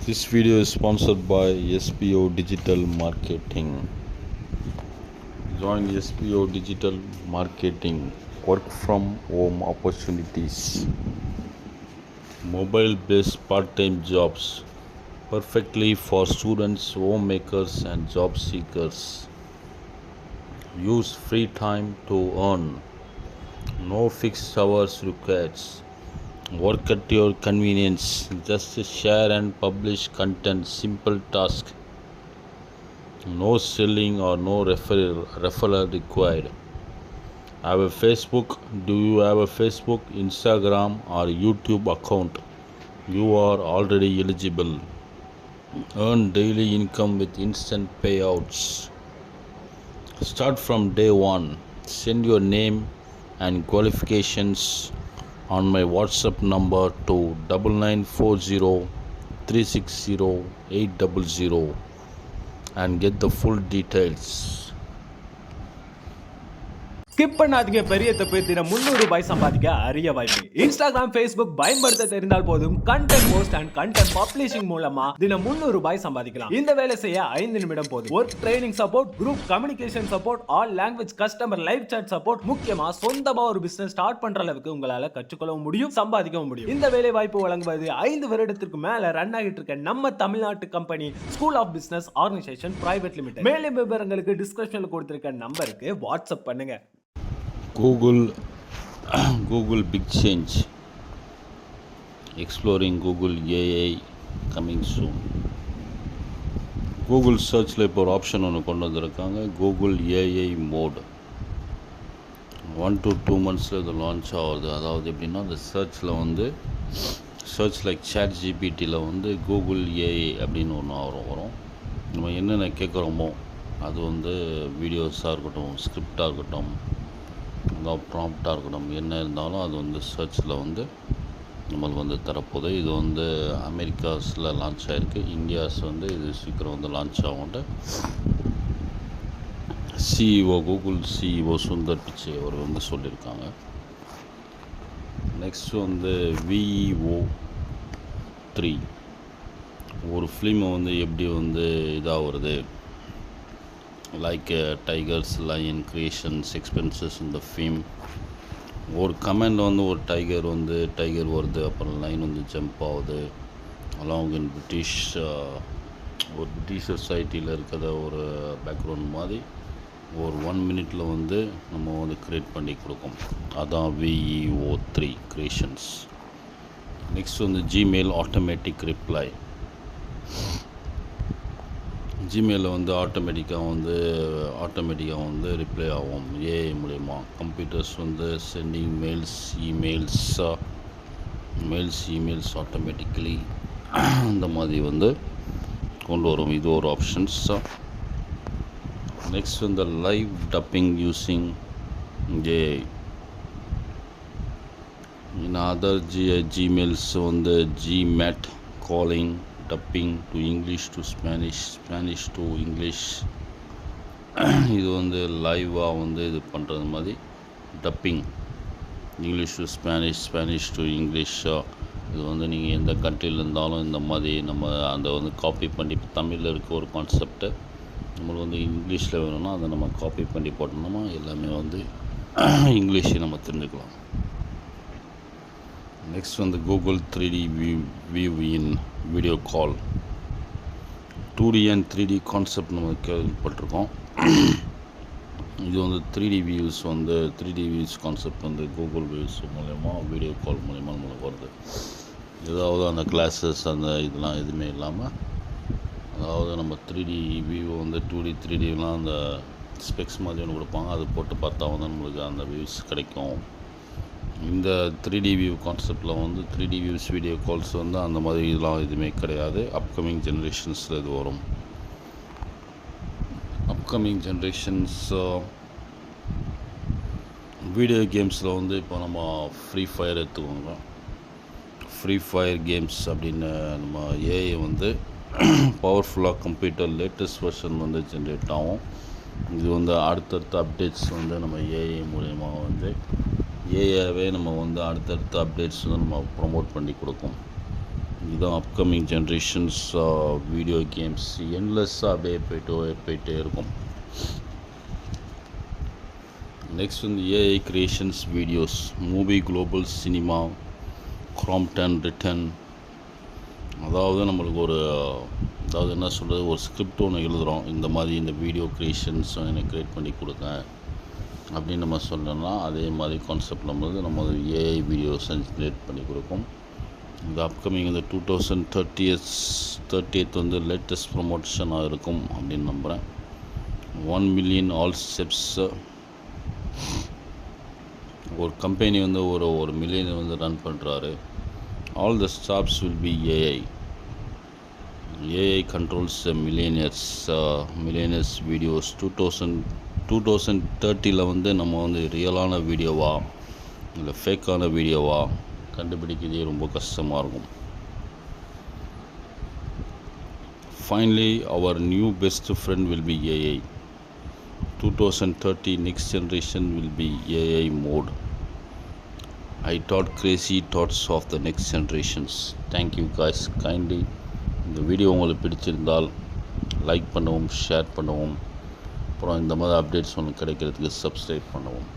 This video is sponsored by SPO Digital Marketing. Join SPO Digital Marketing. Work from home opportunities. Mobile based part time jobs. Perfectly for students, homemakers, and job seekers. Use free time to earn. No fixed hours required. Work at your convenience. Just share and publish content. Simple task. No selling or no referral required. Have a Facebook. Do you have a Facebook, Instagram, or YouTube account? You are already eligible. Earn daily income with instant payouts. Start from day one. Send your name and qualifications on my WhatsApp number to 9940 360 800 and get the full details. Skip பண்ணாதீங்க, பெரிய தப்பு. தினம் ₹300 சம்பாதிக்க அரிய வாய்ப்பு. Instagram, Facebook பயன்படுத்த தெரிந்தால் போதும். Content post and content publishing மூலமா தினம் ₹300 சம்பாதிக்கலாம். இந்த வேலை செய்ய 5 நிமிடம் போதும். Work training support, group communication support, all language customer live chat support, முக்கியமா சொந்தமா ஒரு பிசினஸ் ஸ்டார்ட் பண்ற அளவுக்கு உங்களால கற்றுக்கொள்ளவும் முடியும், சம்பாதிக்கவும் முடியும். இந்த வேலை வாய்ப்பு வழங்குவது 5 வருடத்திற்கு மேல ரன் ஆகிட்டு இருக்க நம்ம தமிழ்நாட்டு company school of business organisation private limited. மேலும் விவரங்களுக்கு டிஸ்கிரிப்ஷன்ல கொடுத்திருக்க நம்பருக்கு வாட்ஸ்அப் பண்ணுங்க. Google Big Change. Exploring Google AI coming soon. Google சர்ச்சில் இப்போ ஒரு ஆப்ஷன் ஒன்று கொண்டு வந்திருக்காங்க, கூகுள் ஏஐ மோட். 1 to 2 monthஸில் இது லான்ச் ஆகுது. அதாவது எப்படின்னா, அந்த சர்ச்சில் வந்து சர்ச் லைக் சாட் ஜிபிடியில் வந்து கூகுள் ஏஐ அப்படின்னு ஒன்று வரும். நம்ம என்னென்ன கேட்குறோமோ அது வந்து வீடியோஸாக இருக்கட்டும், ஸ்கிரிப்டாக இருக்கட்டும், ப்ராம்ப்டாக இருக்கட்டும், என்ன இருந்தாலும் அது வந்து சர்ச்சில் வந்து நம்மளுக்கு வந்து தரப்போகுது. இது வந்து அமெரிக்காஸில் லான்ச் ஆகிருக்கு. இந்தியாஸ் வந்து இது சீக்கிரம் வந்து launch ஆகும்ட்டு Google CEO Sundar Pichai அவர் வந்து சொல்லியிருக்காங்க. நெக்ஸ்ட் வந்து VEO 3 ஒரு ஃபிலிமை வந்து எப்படி வந்து இதாக வருது, like tigers lion creations expenses இந்த ஃபிலிம். ஒரு கமெண்டில் வந்து ஒரு டைகர் வருது, அப்புறம் லைன் வந்து ஜம்ப் ஆகுது. அலாங் இன் ஒரு பிரிட்டிஷ் சொசைட்டியில் இருக்கிற ஒரு பேக்ரவுண்ட் மாதிரி ஒரு 1 minute வந்து நம்ம வந்து க்ரியேட் பண்ணி கொடுக்கும். அதான் VEO 3 கிரியேஷன்ஸ். நெக்ஸ்ட் வந்து ஜிமெயில் ஆட்டோமேட்டிக் ரிப்ளை. ஜிமெயிலில் வந்து ஆட்டோமேட்டிக்காக வந்து ரிப்ளை ஆகும் ஏஐ மூலயமா. கம்ப்யூட்டர்ஸ் வந்து சென்டிங் மெயில்ஸ் ஆட்டோமேட்டிக்கலி இந்த மாதிரி வந்து கொண்டு வரும். இது ஒரு ஆப்ஷன்ஸ். நெக்ஸ்ட் வந்து live dubbing using AI. In other Gmails வந்து Gmeet calling, dubbing to English to Spanish to English. இது வந்து லைவாக வந்து இது பண்ணுறது மாதிரி dubbing, English to Spanish to English. இது வந்து நீங்கள் எந்த கண்ட்ரியில் இருந்தாலும் இந்த மாதிரி நம்ம அந்த வந்து காப்பி பண்ணி, தமிழில் இருக்க ஒரு கான்செப்டை நம்மளுக்கு வந்து இங்கிலீஷில் வேணும்னா அதை நம்ம காப்பி பண்ணி போட்டோம்னா எல்லாமே வந்து இங்கிலீஷை நம்ம தெரிஞ்சுக்கலாம். நெக்ஸ்ட் வந்து Google 3D view in video call. 2D and 3D concept நம்ம கேள்விப்பட்டிருக்கோம். இது வந்து 3D வியூஸ் கான்செப்ட் வந்து கூகுள் வியூஸ் மூலயமா வீடியோ கால் மூலயமா நம்மளுக்கு வருது. ஏதாவது அந்த கிளாஸஸ் அந்த இதெல்லாம் எதுவுமே இல்லாமல், அதாவது நம்ம 3D வியூ வந்து 2D 3Dலாம் அந்த ஸ்பெக்ஸ் மாதிரி ஒன்று கொடுப்பாங்க, அது போட்டு பார்த்தா வந்து நம்மளுக்கு அந்த வியூஸ் கிடைக்கும். இந்த 3D வியூ கான்செப்டில் வந்து 3D வியூஸ் வீடியோ கால்ஸ் வந்து அந்த மாதிரி இதெல்லாம் எதுவுமே கிடையாது. அப்கமிங் ஜென்ரேஷன்ஸில் இது வரும். அப்கமிங் ஜென்ரேஷன்ஸ் வீடியோ கேம்ஸில் வந்து இப்போ நம்ம ஃப்ரீ ஃபயர் எடுத்துக்கோங்க. ஃப்ரீ ஃபயர் கேம்ஸ் அப்படின்னு நம்ம ஏஐ வந்து பவர்ஃபுல்லாக கம்ப்யூட்டர் லேட்டஸ்ட் வெர்ஷன் வந்து ஜென்ரேட் ஆகும். இது வந்து அடுத்தடுத்த அப்டேட்ஸ் வந்து நம்ம ஏஐ மூலயமா வந்து ஏஐவே நம்ம வந்து அடுத்தடுத்த அப்டேட்ஸ் வந்து நம்ம ப்ரொமோட் பண்ணி கொடுக்கும். இதுதான் அப்கமிங் ஜென்ரேஷன்ஸ் வீடியோ கேம்ஸ் என்லெஸ்ஸாக அப்படியே போயிட்டே இருக்கும். நெக்ஸ்ட் வந்து AI creations videos, movie global cinema, கிராம்ப்டன் ரிட்டன். அதாவது நம்மளுக்கு அதாவது என்ன சொல்கிறது, ஒரு ஸ்கிரிப்ட் ஒன்று எழுதுகிறோம், இந்த மாதிரி இந்த வீடியோ க்ரியேஷன்ஸ் எனக்கு க்ரியேட் பண்ணி கொடுங்க அப்படின்னு நம்ம சொன்னோம்னா அதே மாதிரி கான்செப்ட் நம்ம ஏஐ வீடியோஸ் ஜென்ரேட் பண்ணி கொடுக்கும். இந்த அப்கமிங் இந்த 2030 வந்து லேட்டஸ்ட் ப்ரொமோஷனாக இருக்கும் அப்படின்னு நம்புகிறேன். 1 million ஆல் ஸ்டெப்ஸ். ஒரு கம்பெனி வந்து ஒரு மில்லியனை வந்து ரன் பண்ணுறாரு. All the stops will be AI. AI controls millionaires videos. 2030 வந்து நம்ம வந்து ரியலான வீடியோவா இல்லை ஃபேக்கான வீடியோவா கண்டுபிடிக்கிறதே ரொம்ப கஷ்டமாக இருக்கும். Finally our new best friend will be AI. 2030 next generation will be AI mode. I thought crazy thoughts of the next generations. Thank you guys kindly. இந்த வீடியோ உங்களுக்கு பிடிச்சிருந்தால் லைக் பண்ணவும், ஷேர் பண்ணவும், அப்புறம் இந்த மாதிரி அப்டேட்ஸ் உங்களுக்கு கிடைக்கிறதுக்கு சப்ஸ்கிரைப் பண்ணவும்.